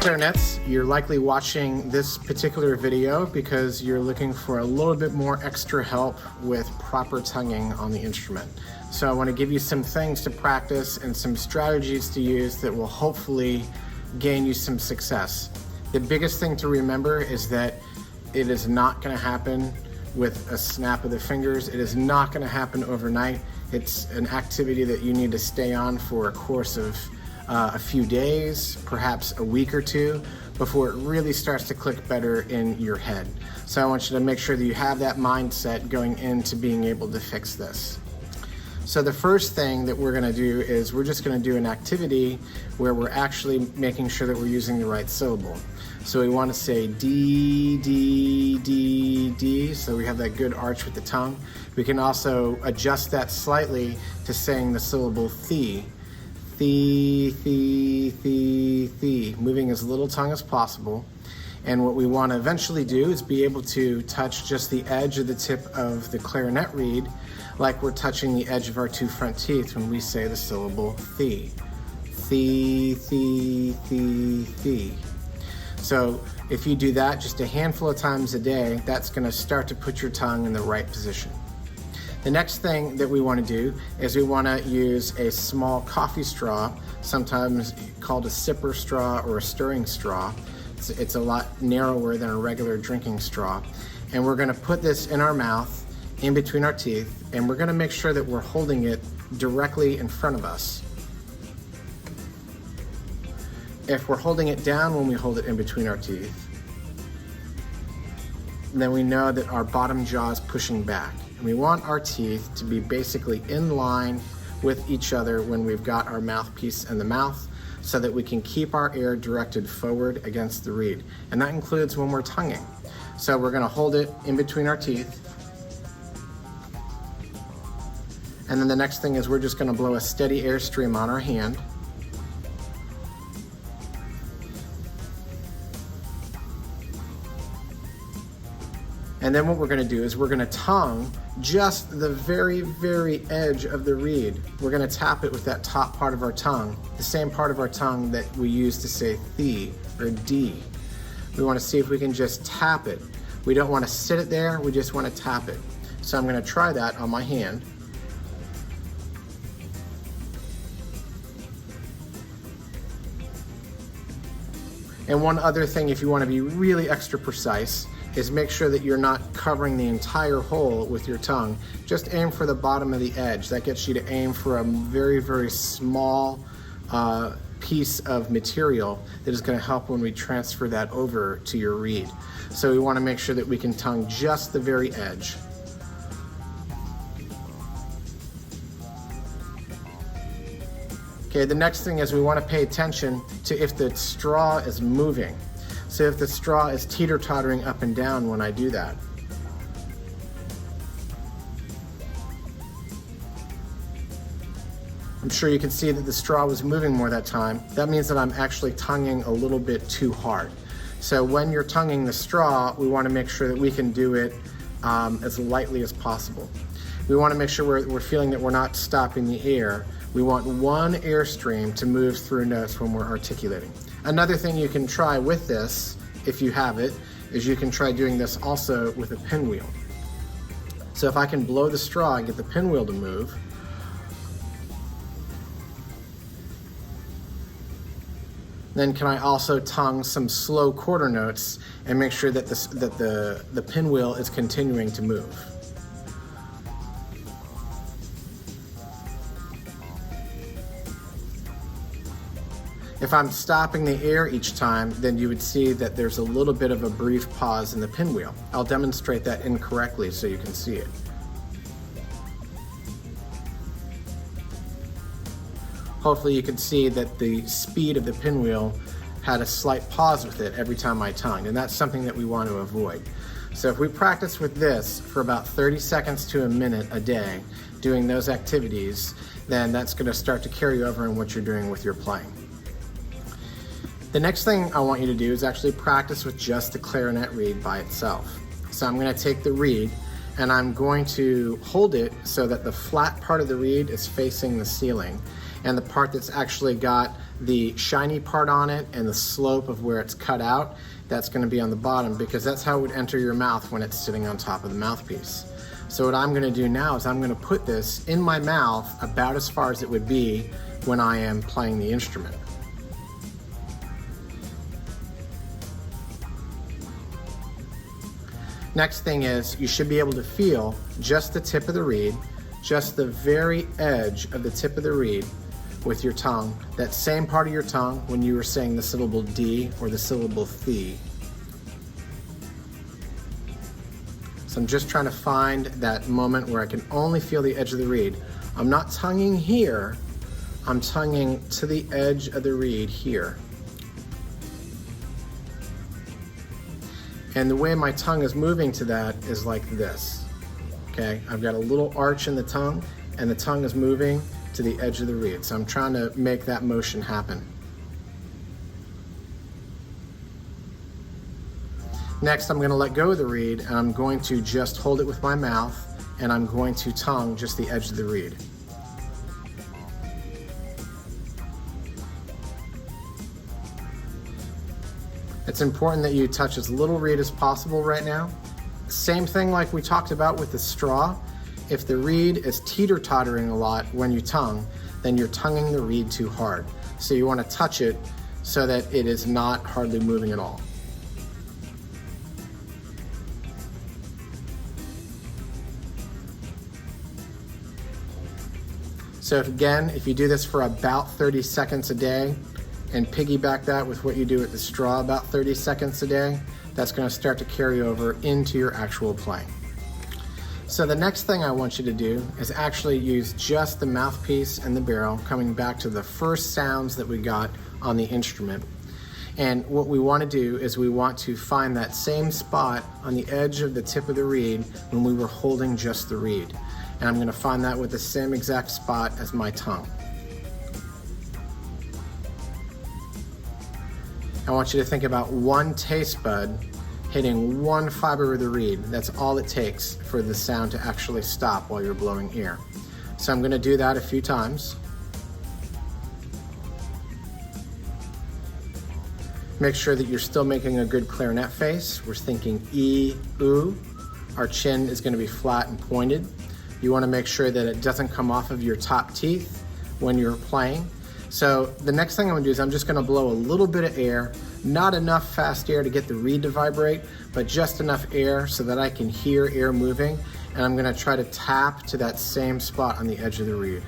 clarinets, you're likely watching this particular video because you're looking for a little bit more extra help with proper tonguing on the instrument. So I want to give you some things to practice and some strategies to use that will hopefully gain you some success. The biggest thing to remember is that it is not going to happen with a snap of the fingers. It is not going to happen overnight. It's an activity that you need to stay on for a course of a few days, perhaps a week or two, before it really starts to click better in your head. So I want you to make sure that you have that mindset going into being able to fix this. So the first thing that we're going to do is we're just going to do an activity where we're actually making sure that we're using the right syllable. So we want to say D, D, D, D, so we have that good arch with the tongue. We can also adjust that slightly to saying the syllable the. The, moving as little tongue as possible. And what we want to eventually do is be able to touch just the edge of the tip of the clarinet reed like we're touching the edge of our two front teeth when we say the syllable the. The. So if you do that just a handful of times a day, that's going to start to put your tongue in the right position. The next thing that we want to do is we want to use a small coffee straw, sometimes called a sipper straw or a stirring straw. It's a lot narrower than a regular drinking straw. And we're going to put this in our mouth, in between our teeth, and we're going to make sure that we're holding it directly in front of us. If we're holding it down when we hold it in between our teeth, then we know that our bottom jaw is pushing back. And we want our teeth to be basically in line with each other when we've got our mouthpiece in the mouth, so that we can keep our air directed forward against the reed. And that includes when we're tonguing. So we're gonna hold it in between our teeth. And then the next thing is we're just gonna blow a steady airstream on our hand. And then what we're going to do is we're going to tongue just the very, very edge of the reed. We're going to tap it with that top part of our tongue, the same part of our tongue that we use to say the or D. We want to see if we can just tap it. We don't want to sit it there, we just want to tap it. So I'm going to try that on my hand. And one other thing, if you want to be really extra precise, is make sure that you're not covering the entire hole with your tongue. Just aim for the bottom of the edge. That gets you to aim for a very, very small piece of material that is going to help when we transfer that over to your reed. So we want to make sure that we can tongue just the very edge. Okay, the next thing is we want to pay attention to if the straw is moving. So if the straw is teeter-tottering up and down when I do that. I'm sure you can see that the straw was moving more that time. That means that I'm actually tonguing a little bit too hard. So when you're tonguing the straw, we want to make sure that we can do it as lightly as possible. We want to make sure we're feeling that we're not stopping the air. We want one airstream to move through notes when we're articulating. Another thing you can try with this, if you have it, is you can try doing this also with a pinwheel. So if I can blow the straw and get the pinwheel to move, then can I also tongue some slow quarter notes and make sure that the pinwheel is continuing to move. If I'm stopping the air each time, then you would see that there's a little bit of a brief pause in the pinwheel. I'll demonstrate that incorrectly so you can see it. Hopefully you can see that the speed of the pinwheel had a slight pause with it every time I tongued, and that's something that we want to avoid. So if we practice with this for about 30 seconds to a minute a day, doing those activities, then that's going to start to carry over in what you're doing with your playing. The next thing I want you to do is actually practice with just the clarinet reed by itself. So I'm going to take the reed and I'm going to hold it so that the flat part of the reed is facing the ceiling. and the part that's actually got the shiny part on it and the slope of where it's cut out, that's going to be on the bottom, because that's how it would enter your mouth when it's sitting on top of the mouthpiece. So what I'm going to do now is I'm going to put this in my mouth about as far as it would be when I am playing the instrument. Next thing is, you should be able to feel just the tip of the reed, just the very edge of the tip of the reed with your tongue, that same part of your tongue when you were saying the syllable D or the syllable thee. So I'm just trying to find that moment where I can only feel the edge of the reed. I'm not tonguing here, I'm tonguing to the edge of the reed here. And the way my tongue is moving to that is like this, okay? I've got a little arch in the tongue, and the tongue is moving to the edge of the reed. So I'm trying to make that motion happen. Next, I'm gonna let go of the reed, and I'm going to just hold it with my mouth, and I'm going to tongue just the edge of the reed. It's important that you touch as little reed as possible right now. Same thing like we talked about with the straw. If the reed is teeter-tottering a lot when you tongue, then you're tonguing the reed too hard. So you want to touch it so that it is not hardly moving at all. So if you do this for about 30 seconds a day, and piggyback that with what you do with the straw about 30 seconds a day, that's going to start to carry over into your actual playing. So the next thing I want you to do is actually use just the mouthpiece and the barrel, coming back to the first sounds that we got on the instrument. And what we want to do is we want to find that same spot on the edge of the tip of the reed when we were holding just the reed. And I'm going to find that with the same exact spot as my tongue. I want you to think about one taste bud hitting one fiber of the reed. That's all it takes for the sound to actually stop while you're blowing air. So I'm going to do that a few times. Make sure that you're still making a good clarinet face. We're thinking E, oo. Our chin is going to be flat and pointed. You want to make sure that it doesn't come off of your top teeth when you're playing. So the next thing I'm gonna do is I'm just gonna blow a little bit of air, not enough fast air to get the reed to vibrate, but just enough air so that I can hear air moving, and I'm gonna try to tap to that same spot on the edge of the reed.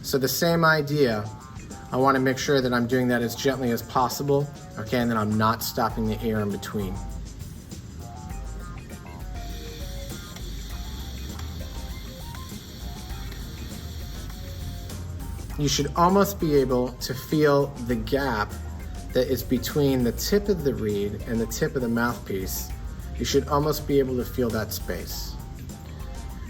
So the same idea, I wanna make sure that I'm doing that as gently as possible, okay, and then I'm not stopping the air in between. You should almost be able to feel the gap that is between the tip of the reed and the tip of the mouthpiece. You should almost be able to feel that space.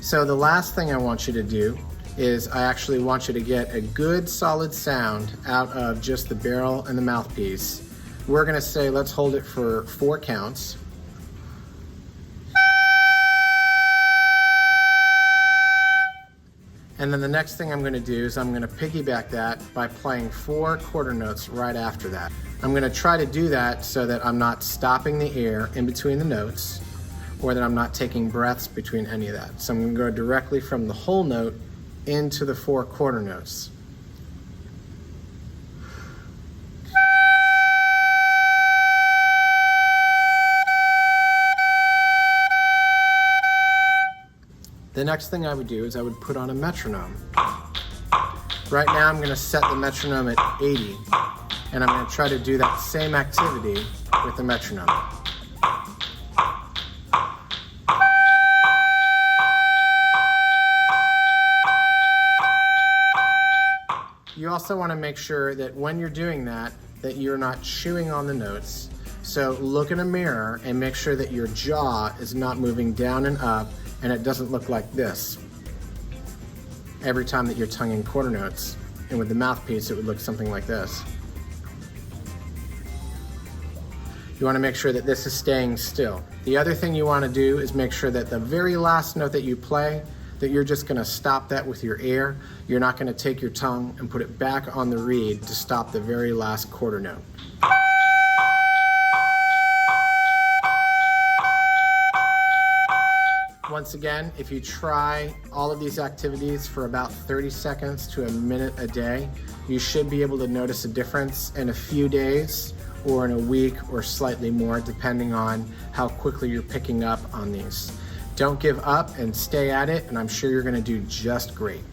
So the last thing I want you to do is I actually want you to get a good solid sound out of just the barrel and the mouthpiece. We're gonna say, let's hold it for 4 counts. And then the next thing I'm gonna do is I'm gonna piggyback that by playing 4 quarter notes right after that. I'm gonna try to do that so that I'm not stopping the air in between the notes, or that I'm not taking breaths between any of that. So I'm gonna go directly from the whole note into the 4 quarter notes. The next thing I would do is I would put on a metronome. Right now I'm gonna set the metronome at 80, and I'm gonna try to do that same activity with the metronome. You also wanna make sure that when you're doing that you're not chewing on the notes. So look in a mirror and make sure that your jaw is not moving down and up, and it doesn't look like this every time that you're tonguing quarter notes. And with the mouthpiece, it would look something like this. You want to make sure that this is staying still. The other thing you want to do is make sure that the very last note that you play, that you're just going to stop that with your air. You're not going to take your tongue and put it back on the reed to stop the very last quarter note. Once again, if you try all of these activities for about 30 seconds to a minute a day, you should be able to notice a difference in a few days or in a week or slightly more, depending on how quickly you're picking up on these. Don't give up and stay at it, and I'm sure you're going to do just great.